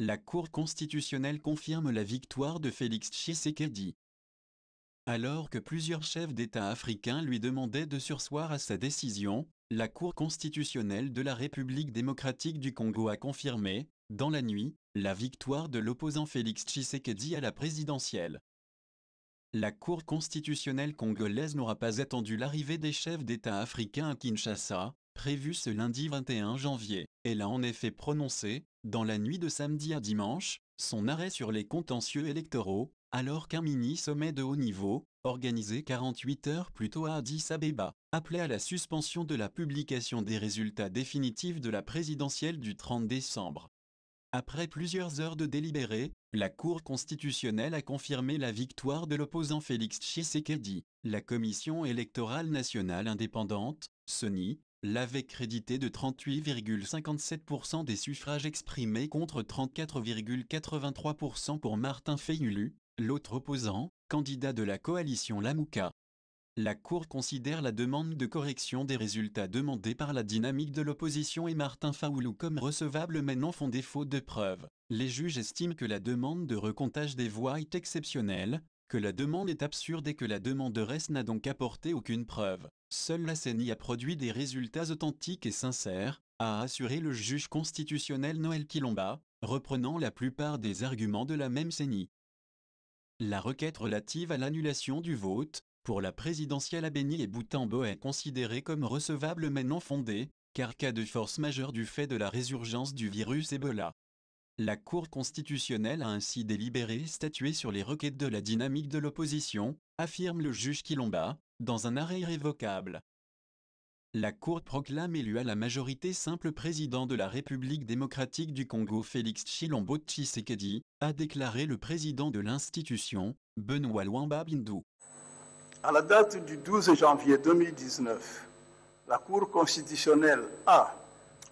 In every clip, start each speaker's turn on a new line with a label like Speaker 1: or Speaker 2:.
Speaker 1: La Cour constitutionnelle confirme la victoire de Félix Tshisekedi. Alors que plusieurs chefs d'État africains lui demandaient de surseoir à sa décision, la Cour constitutionnelle de la République démocratique du Congo a confirmé, dans la nuit, la victoire de l'opposant Félix Tshisekedi à la présidentielle. La Cour constitutionnelle congolaise n'aura pas attendu l'arrivée des chefs d'État africains à Kinshasa, prévue ce lundi 21 janvier. Elle a en effet prononcé, dans la nuit de samedi à dimanche, son arrêt sur les contentieux électoraux, alors qu'un mini-sommet de haut niveau, organisé 48 heures plus tôt à Addis Abeba, appelait à la suspension de la publication des résultats définitifs de la présidentielle du 30 décembre. Après plusieurs heures de délibéré, la Cour constitutionnelle a confirmé la victoire de l'opposant Félix Tshisekedi. La Commission électorale nationale indépendante, CENI, l'avait crédité de 38,57% des suffrages exprimés contre 34,83% pour Martin Fayulu, l'autre opposant, candidat de la coalition Lamuka. La Cour considère la demande de correction des résultats demandée par la dynamique de l'opposition et Martin Fayulu comme recevable mais non fondée faute de preuves. Les juges estiment que la demande de recomptage des voix est exceptionnelle, que la demande est absurde et que la demanderesse n'a donc apporté aucune preuve. Seule la CENI a produit des résultats authentiques et sincères, a assuré le juge constitutionnel Noël Kilomba, reprenant la plupart des arguments de la même CENI. La requête relative à l'annulation du vote pour la présidentielle à Béni et Boutembo est considérée comme recevable mais non fondée, car cas de force majeure du fait de la résurgence du virus Ebola. La Cour constitutionnelle a ainsi délibéré et statué sur les requêtes de la dynamique de l'opposition, affirme le juge Kilomba, dans un arrêt irrévocable. La Cour proclame élu à la majorité simple président de la République démocratique du Congo Félix Tshilombo Tshisekedi, a déclaré le président de l'institution, Benoît Luamba Bindu.
Speaker 2: À la date du 12 janvier 2019, la Cour constitutionnelle a,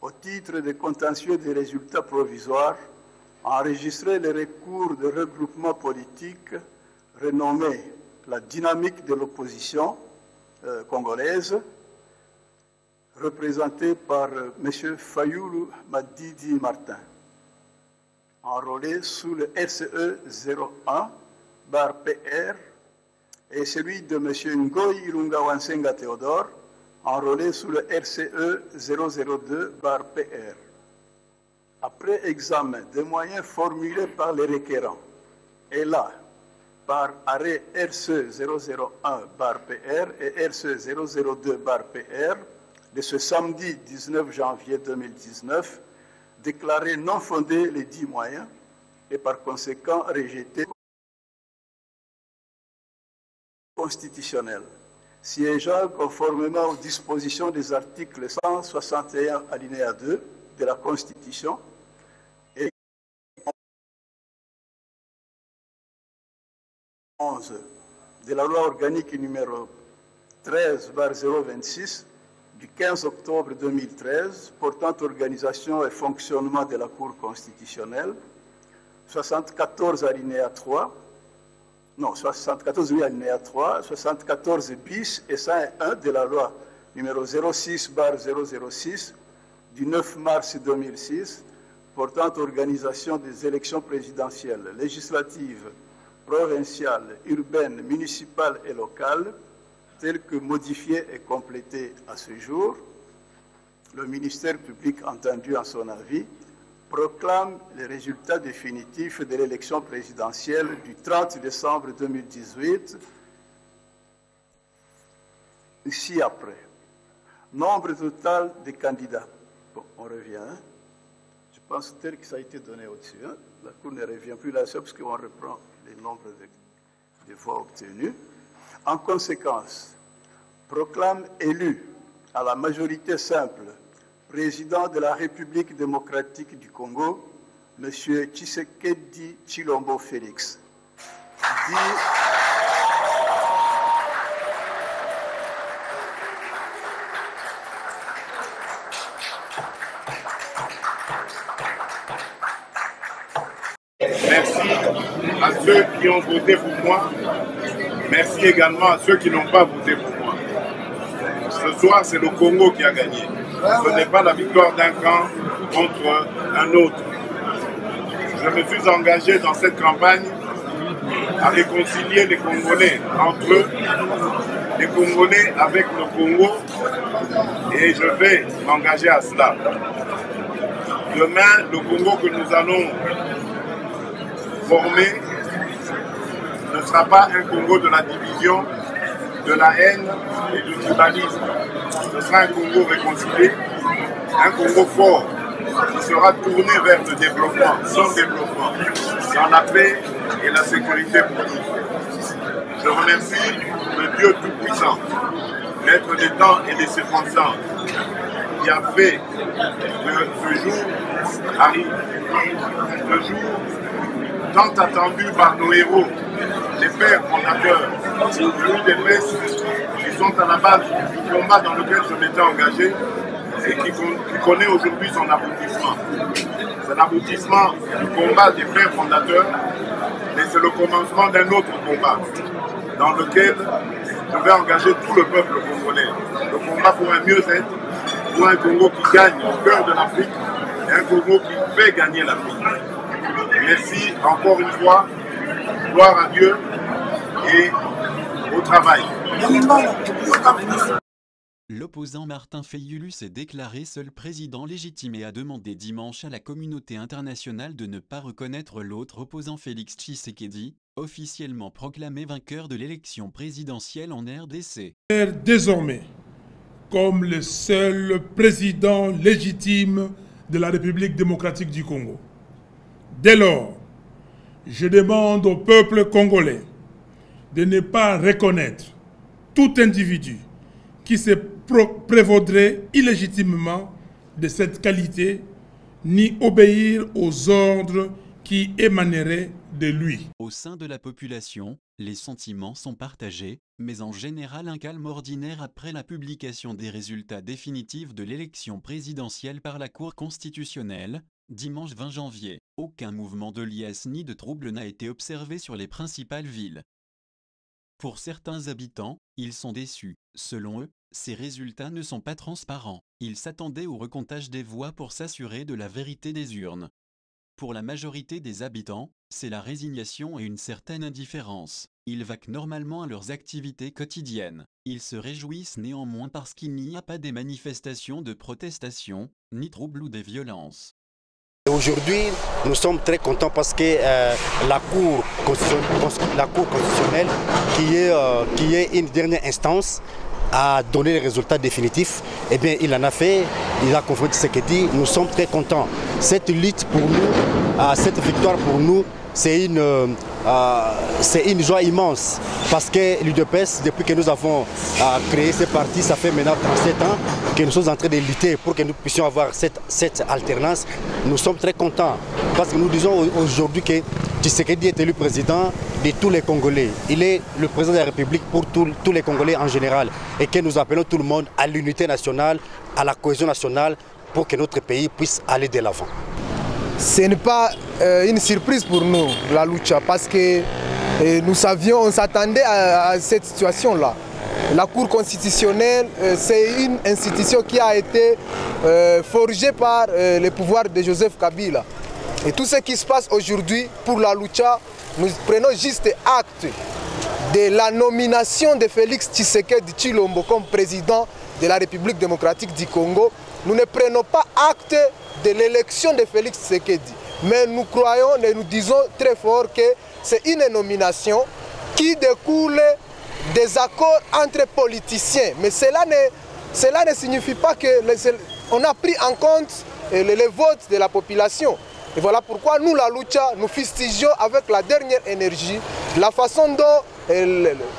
Speaker 2: au titre des contentieux des résultats provisoires, enregistré le recours de regroupement politique renommé la dynamique de l'opposition congolaise, représenté par M. Fayulu Madidi Martin, enrôlé sous le RCE 01-PR, et celui de M. Ngoyi Ilunga Wansenga Théodore, enrôlé sous le RCE 002-PR. Après examen des moyens formulés par les requérants, et là, par arrêt RCE 001-PR et RCE 002-PR, de ce samedi 19 janvier 2019, déclaré non fondé les 10 moyens et par conséquent rejeté constitutionnel, siégeant conformément aux dispositions des articles 161 alinéa 2 de la Constitution et 11 de la loi organique numéro 13/026 du 15 octobre 2013 portant organisation et fonctionnement de la Cour constitutionnelle, 74 alinéa 3, non, 74 oui, alinéa 3, 74 bis et 101 de la loi numéro 06/006 du 9 mars 2006 portant organisation des élections présidentielles, législatives, provinciales, urbaines, municipales et locales, telles que modifiées et complétées à ce jour. Le ministère public, entendu en son avis, proclame les résultats définitifs de l'élection présidentielle du 30 décembre 2018, ci-après. Nombre total de candidats. Bon, on revient. Hein? Je pense tel que ça a été donné au-dessus. Hein? La Cour ne revient plus là-dessus parce qu'on reprend les nombres de voix obtenues. En conséquence, proclame élu à la majorité simple président de la République démocratique du Congo, M. Tshisekedi Tshilombo Félix.
Speaker 3: Merci à ceux qui ont voté pour moi. Merci également à ceux qui n'ont pas voté pour moi. Ce soir, c'est le Congo qui a gagné. Ce n'est pas la victoire d'un camp contre un autre. je me suis engagé dans cette campagne à réconcilier les Congolais entre eux, les Congolais avec le Congo, et je vais m'engager à cela. Demain, le Congo que nous allons former ne sera pas un Congo de la division, de la haine et du tribalisme. Ce sera un Congo réconcilié, un Congo fort, qui sera tourné vers le développement, son développement, dans la paix et la sécurité pour tous. Je remercie le Dieu Tout-Puissant, maître des temps et des circonstances, qui a fait que ce jour arrive. Ce jour tant attendu par nos héros, les pères fondateurs, celui des messes qui sont à la base du combat dans lequel je m'étais engagé et qui connaît aujourd'hui son aboutissement. C'est l'aboutissement du combat des pères fondateurs, mais c'est le commencement d'un autre combat dans lequel je vais engager tout le peuple congolais. Le combat pour un mieux-être, pour un Congo qui gagne au cœur de l'Afrique et un Congo qui fait gagner l'Afrique. Merci encore une fois, gloire à Dieu et au travail.
Speaker 1: L'opposant Martin Fayulu s'est déclaré seul président légitime et a demandé dimanche à la communauté internationale de ne pas reconnaître l'autre opposant Félix Tshisekedi, officiellement proclamé vainqueur de l'élection présidentielle en RDC.
Speaker 4: Désormais, comme le seul président légitime de la République démocratique du Congo. Dès lors, je demande au peuple congolais de ne pas reconnaître tout individu qui se prévaudrait illégitimement de cette qualité, ni obéir aux ordres qui émaneraient de lui.
Speaker 1: Au sein de la population, les sentiments sont partagés, mais en général un calme ordinaire après la publication des résultats définitifs de l'élection présidentielle par la Cour constitutionnelle, dimanche 20 janvier. Aucun mouvement de liesse ni de trouble n'a été observé sur les principales villes. Pour certains habitants, ils sont déçus. Selon eux, ces résultats ne sont pas transparents. Ils s'attendaient au recomptage des voix pour s'assurer de la vérité des urnes. Pour la majorité des habitants, c'est la résignation et une certaine indifférence. Ils vaquent normalement à leurs activités quotidiennes. Ils se réjouissent néanmoins parce qu'il n'y a pas des manifestations de protestation, ni troubles ou des violences.
Speaker 5: Aujourd'hui, nous sommes très contents parce que la Cour constitutionnelle, qui est une dernière instance, a donné les résultats définitifs. Eh bien, il en a fait, il a confronté ce qu'il dit. Nous sommes très contents. Cette lutte pour nous, cette victoire pour nous, c'est une joie immense parce que l'UDPS, depuis que nous avons créé ce parti, ça fait maintenant 37 ans que nous sommes en train de lutter pour que nous puissions avoir cette alternance. Nous sommes très contents parce que nous disons aujourd'hui que Tshisekedi est élu président de tous les Congolais. Il est le président de la République pour tous les Congolais en général et que nous appelons tout le monde à l'unité nationale, à la cohésion nationale pour que notre pays puisse aller de l'avant.
Speaker 6: Ce n'est pas une surprise pour nous, la lucha, parce que nous savions, on s'attendait à cette situation-là. La Cour constitutionnelle, c'est une institution qui a été forgée par le pouvoir de Joseph Kabila. Et tout ce qui se passe aujourd'hui pour la lucha, nous prenons juste acte de la nomination de Félix Tshisekedi Tshilombo comme président de la République démocratique du Congo. Nous ne prenons pas acte de l'élection de Félix Tshisekedi. Mais nous croyons et nous disons très fort que c'est une nomination qui découle des accords entre politiciens. Mais cela ne signifie pas qu'on a pris en compte les votes de la population. Et voilà pourquoi nous, la lucha, nous fustigeons avec la dernière énergie la façon dont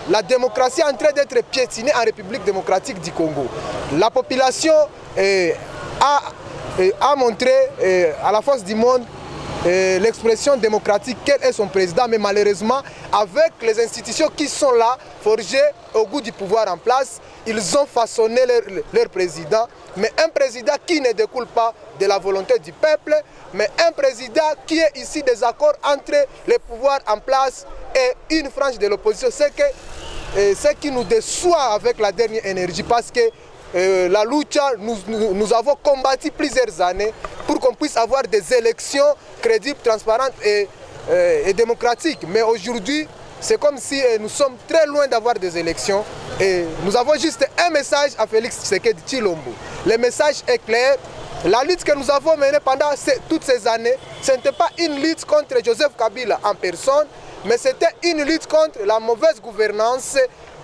Speaker 6: la démocratie est en train d'être piétinée en République démocratique du Congo. La population a montré à la face du monde l'expression démocratique, quel est son président, mais malheureusement, avec les institutions qui sont là, forgées au goût du pouvoir en place, ils ont façonné leur président, mais un président qui ne découle pas de la volonté du peuple, mais un président qui est ici des accords entre les pouvoirs en place et une frange de l'opposition. C'est ce qui nous déçoit avec la dernière énergie, parce que la lucha, nous avons combattu plusieurs années pour qu'on puisse avoir des élections crédibles, transparentes et démocratiques. Mais aujourd'hui, c'est comme si nous sommes très loin d'avoir des élections et nous avons juste un message à Félix Tshisekedi Tshilombo. Le message est clair. La lutte que nous avons menée pendant toutes ces années, ce n'était pas une lutte contre Joseph Kabila en personne, mais c'était une lutte contre la mauvaise gouvernance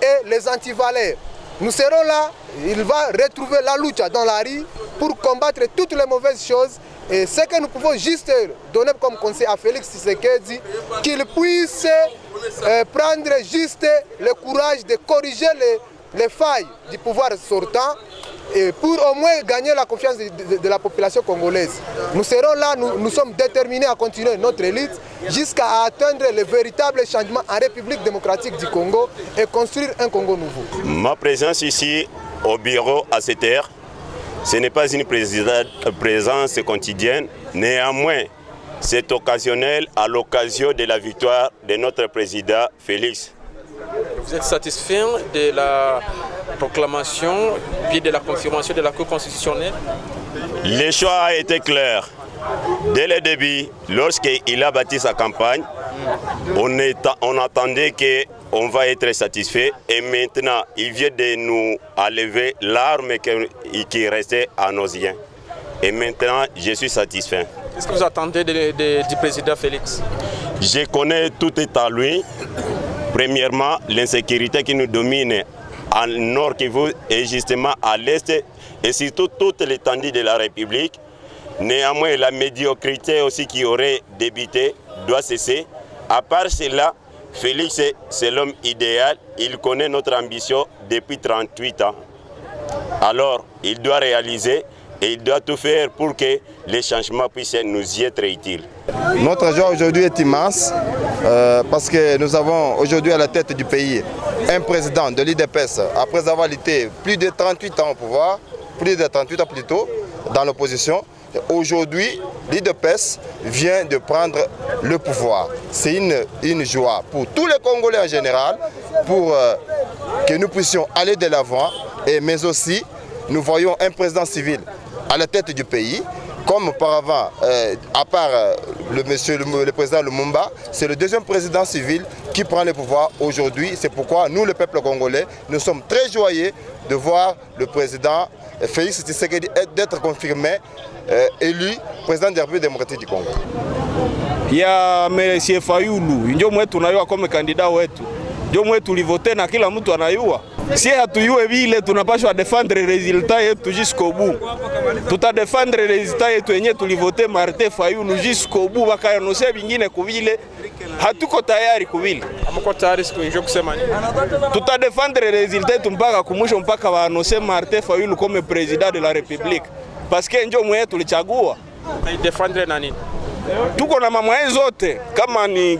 Speaker 6: et les antivaleurs. Nous serons là, il va retrouver la lucha dans la rue pour combattre toutes les mauvaises choses. Et ce que nous pouvons juste donner comme conseil à Félix Tshisekedi, qu'il puisse prendre juste le courage de corriger les failles du pouvoir sortant et pour au moins gagner la confiance de la population congolaise. Nous serons là, nous sommes déterminés à continuer notre lutte jusqu'à atteindre le véritable changement en République démocratique du Congo et construire un Congo nouveau.
Speaker 7: Ma présence ici au bureau à cette heure, ce n'est pas une présence quotidienne, néanmoins c'est occasionnel à l'occasion de la victoire de notre président Félix.
Speaker 8: Vous êtes satisfait de la proclamation puis de la confirmation de la Cour constitutionnelle?
Speaker 7: Le choix a été clair. Dès le début, lorsqu'il a bâti sa campagne, on attendait qu'on va être satisfait et maintenant il vient de nous enlever l'arme qui restait à nos liens. Et maintenant, je suis satisfait.
Speaker 8: Qu'est-ce que vous attendez du président Félix?
Speaker 7: Je connais tout est à lui. Premièrement, l'insécurité qui nous domine en Nord Kivu et justement à l'Est et surtout toute l'étendue de la République. Néanmoins, la médiocrité aussi qui aurait débuté doit cesser. À part cela, Félix, c'est l'homme idéal. Il connaît notre ambition depuis 38 ans. Alors, il doit réaliser et il doit tout faire pour que les changements puissent nous y être utiles.
Speaker 9: Notre joie aujourd'hui est immense parce que nous avons aujourd'hui à la tête du pays un président de l'UDPS après avoir été plus de 38 ans au pouvoir, plus de 38 ans plus tôt dans l'opposition. Aujourd'hui, l'UDPS vient de prendre le pouvoir. C'est une joie pour tous les Congolais en général, pour que nous puissions aller de l'avant, mais aussi nous voyons un président civil à la tête du pays. Comme auparavant, à part le président Lumumba, c'est le deuxième président civil qui prend le pouvoir aujourd'hui. C'est pourquoi nous, le peuple congolais, nous sommes très joyeux de voir le président Félix Tshisekedi d'être confirmé élu président de la République démocratique du Congo.
Speaker 10: Il y a M. Fayulu, ndio mwetu tunayua kama kandida wetu. Ndio mwetu tulivote na kila mtu anayua. Si hatuyue vile tunapaswa defendre resultat yetu jusqu'au bout. Tutadefendre resultat yetu yenye tulivote Martin Fayulu jusqu'au bout, bakaanose vingine kuvile. Hatuko tayari kuvile.
Speaker 8: Hamko tayari siku hiyo kusema nini?
Speaker 10: Tutadefendre resultat yetu mpaka kumwisho, mpaka waanose Martin Fayulu comme président de la République. Parce que ndio mwetu tulichagua.
Speaker 8: Na defendre na nini?
Speaker 10: Tuko na mamwaye zote kama ni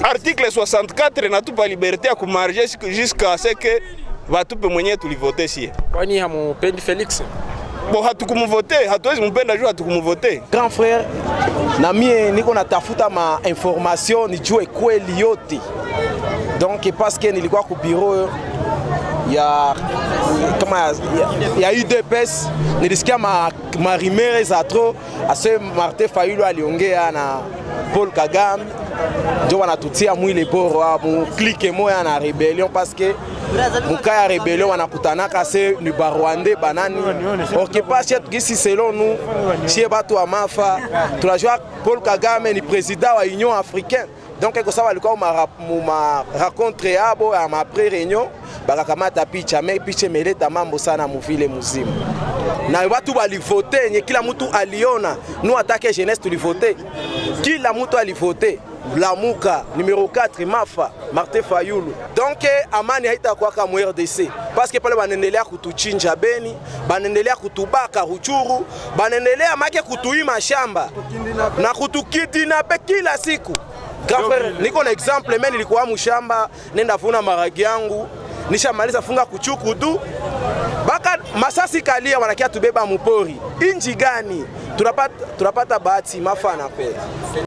Speaker 10: article 64 natupa liberté ya kumarger jusqu'à ce que batupe mwenye tulivote sie.
Speaker 8: Kwani hamupendi Félix?
Speaker 10: Bo hatukumuvote, hatuwezi mpenda juu hatukumuvote.
Speaker 11: Grand frère, na mie niko natafuta ma information nijue kweli yote. Donc parce que nilikuwa ku bureau ya UDPS, nilisikia marimere za trop ase Martin Fayulu aliongea na Paul Kagame, ndio wanatutia mwile boro mu clique moya na rebellion parce que mukaya rebellion wanakutanaka se ni Barwande banani occupation gisi selon nous chez batu wa mafa tunajua Paul Kagame ni président wa Union africaine. Donc quelque ça walikuwa ma rencontre yabo ya après réunion bakakamata picha mais picha meleta mambo sana muvile muzima na watu walivote nye kila mtu aliona nous attaque jeunesse tulivote kila mtu alivote Lamuka numéro 4 Mafa Martin Fayulu. Donc amani haitakuwa kama RDC parce que pale banendelea kutuchinja Beni, banendelea kutubaka Ruchuru, banendelea make kutuima shamba na kutukidinape kila siku. Grand frère, niko na exemple mimi nilikuwa mshamba nenda vuna maragi yangu nishamaliza funga kuchuku tu baka masasi kalia wanakia tubeba mupori inji gani tunapata bahati mafana pe